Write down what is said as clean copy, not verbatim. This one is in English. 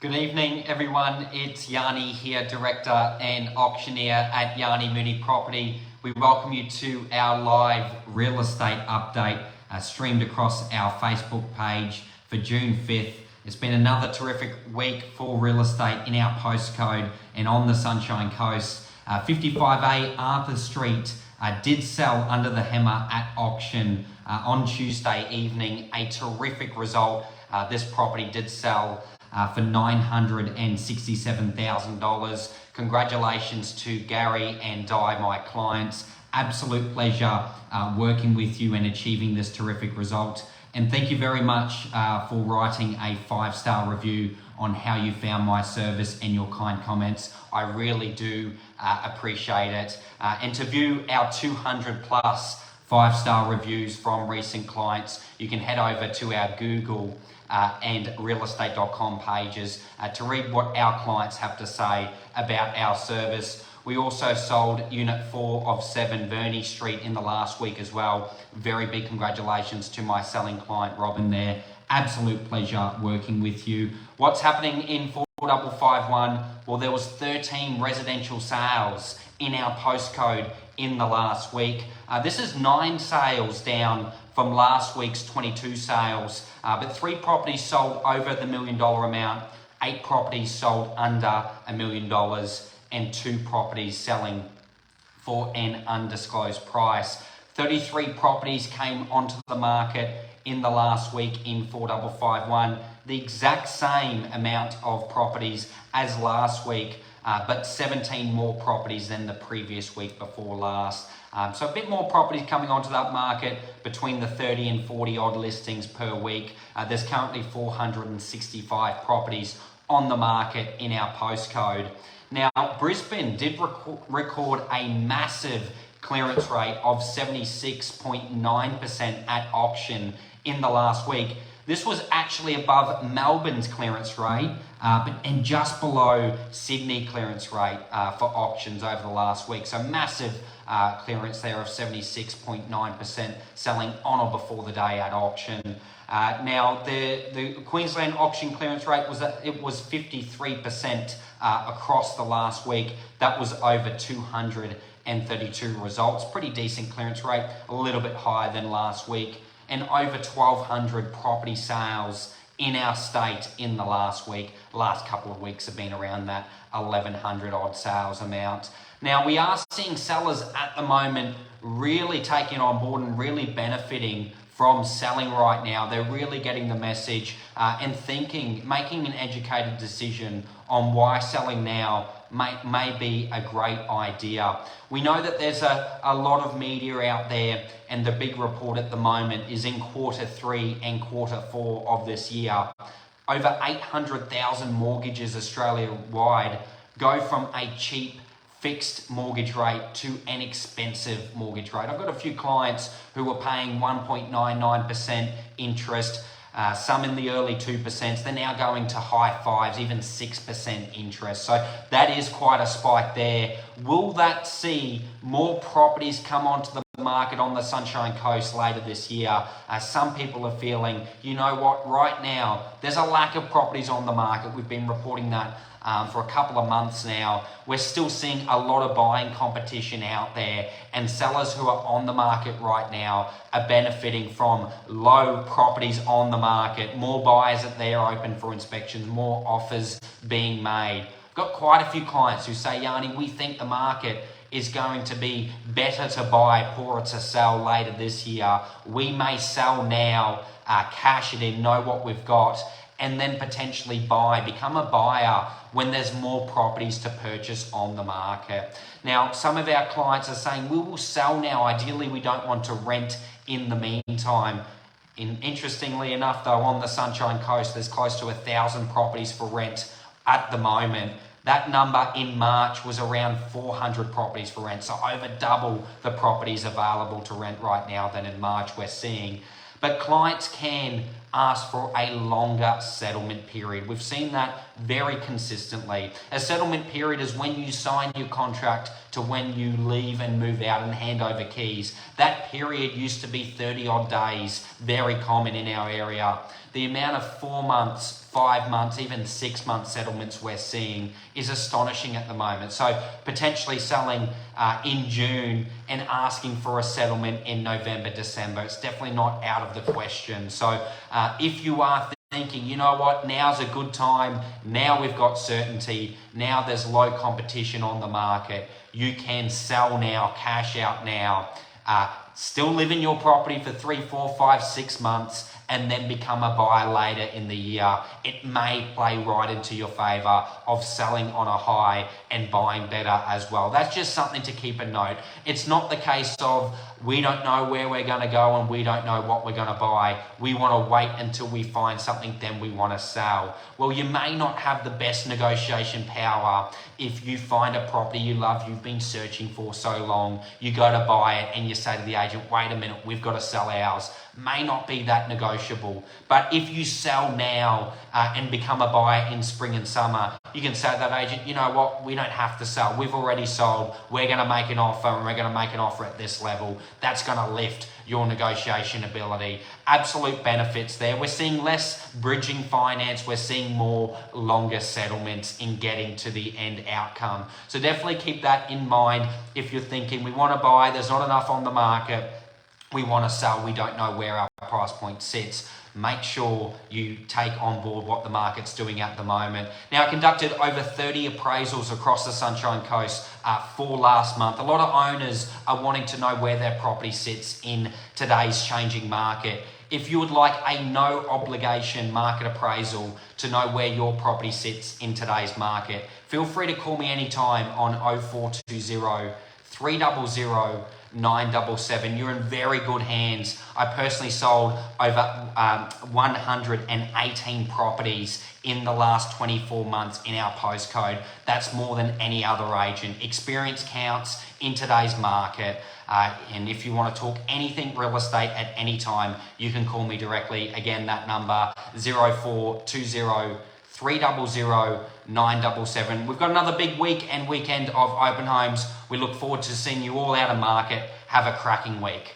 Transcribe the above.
Good evening, everyone. It's Yanni here, Director and Auctioneer at Yanni Mooney Property. We welcome you to our live real estate update streamed across our Facebook page for June 5th. It's been another terrific week for real estate in our postcode and on the Sunshine Coast. 55A Arthur Street did sell under the hammer at auction on Tuesday evening. A terrific result. This property did sell for $967,000. Congratulations to Gary and Di, my clients. Absolute pleasure working with you and achieving this terrific result. And thank you very much for writing a 5-star review on how you found my service and your kind comments. I really do appreciate it. And to view our 200 plus 5-star reviews from recent clients, you can head over to our Google and realestate.com pages to read what our clients have to say about our service. We also sold Unit 4 of 7 Verney Street in the last week as well. Very big congratulations to my selling client, Robin, there. Absolute pleasure working with you. What's happening in 4551? Well, there was 13 residential sales in our postcode in the last week. This is 9 sales down from last week's 22 sales, but 3 properties sold over the $1 million amount, 8 properties sold under $1 million, and 2 properties selling for an undisclosed price. 33 properties came onto the market in the last week in 4551, the exact same amount of properties as last week, but 17 more properties than the previous week before last. So a bit more properties coming onto that market, between the 30 and 40 odd listings per week. There's currently 465 properties on the market in our postcode. Now, Brisbane did record a massive clearance rate of 76.9% at auction in the last week. This was actually above Melbourne's clearance rate and just below Sydney clearance rate for auctions over the last week. So massive clearance there of 76.9% selling on or before the day at auction. Now, the Queensland auction clearance rate was 53% across the last week. That was over 232 results. Pretty decent clearance rate, a little bit higher than last week. And over 1,200 property sales in our state in the last week. The last couple of weeks have been around that 1,100 odd sales amount. Now, we are seeing sellers at the moment really taking on board and really benefiting from selling right now. They're really getting the message and making an educated decision on why selling now may be a great idea. We know that there's a lot of media out there, and the big report at the moment is in Q3 and Q4 of this year. Over 800,000 mortgages Australia-wide go from a cheap fixed mortgage rate to an expensive mortgage rate. I've got a few clients who are paying 1.99% interest, some in the early 2%. They're now going to high 5s, even 6% interest. So that is quite a spike there. Will that see more properties come onto the market on the Sunshine Coast later this year? Some people are feeling, you know what, right now, there's a lack of properties on the market. We've been reporting that for a couple of months now. We're still seeing a lot of buying competition out there, and sellers who are on the market right now are benefiting from low properties on the market, more buyers that they're open for inspections, more offers being made. I've got quite a few clients who say, Yanni, we think the market is going to be better to buy, poorer to sell later this year. We may sell now, cash it in, know what we've got, and then potentially become a buyer when there's more properties to purchase on the market. Now, some of our clients are saying, we will sell now. Ideally, we don't want to rent in the meantime. Interestingly enough, though, on the Sunshine Coast, there's close to 1,000 properties for rent at the moment. That number in March was around 400 properties for rent, so over double the properties available to rent right now than in March we're seeing. But clients can ask for a longer settlement period. We've seen that very consistently. A settlement period is when you sign your contract to when you leave and move out and hand over keys. That period used to be 30 odd days, very common in our area. the amount of 4 months, 5 months, even 6 month settlements we're seeing is astonishing at the moment. So potentially selling in June and asking for a settlement in November, December, it's definitely not out of the question. So if you are thinking, you know what, now's a good time, now we've got certainty, now there's low competition on the market, you can sell now, cash out now, still live in your property for 3, 4, 5, 6 months, and then become a buyer later in the year. It may play right into your favour of selling on a high and buying better as well. That's just something to keep a note. It's not the case of we don't know where we're going to go and we don't know what we're going to buy. We want to wait until we find something, then we want to sell. Well, you may not have the best negotiation power if you find a property you love, you've been searching for so long, you go to buy it and you say to the agent, wait a minute, we've got to sell ours. May not be that negotiable. But if you sell now and become a buyer in spring and summer, you can say to that agent, you know what, we don't have to sell. We've already sold. We're going to make an offer and we're going to make an offer at this level. That's going to lift your negotiation ability. Absolute benefits there. We're seeing less bridging finance. We're seeing more longer settlements in getting to the end outcome. So definitely keep that in mind if you're thinking we want to buy, there's not enough on the market, we want to sell, we don't know where our price point sits. Make sure you take on board what the market's doing at the moment. Now, I conducted over 30 appraisals across the Sunshine Coast for last month. A lot of owners are wanting to know where their property sits in today's changing market. If you would like a no obligation market appraisal to know where your property sits in today's market, feel free to call me anytime on 0420 300 977. You're in very good hands. I personally sold over 118 properties in the last 24 months in our postcode. That's more than any other agent. Experience counts in today's market. And if you want to talk anything real estate at any time, you can call me directly. Again, that number 0420 300 977. We've got another big week and weekend of open homes. We look forward to seeing you all out of market. Have a cracking week.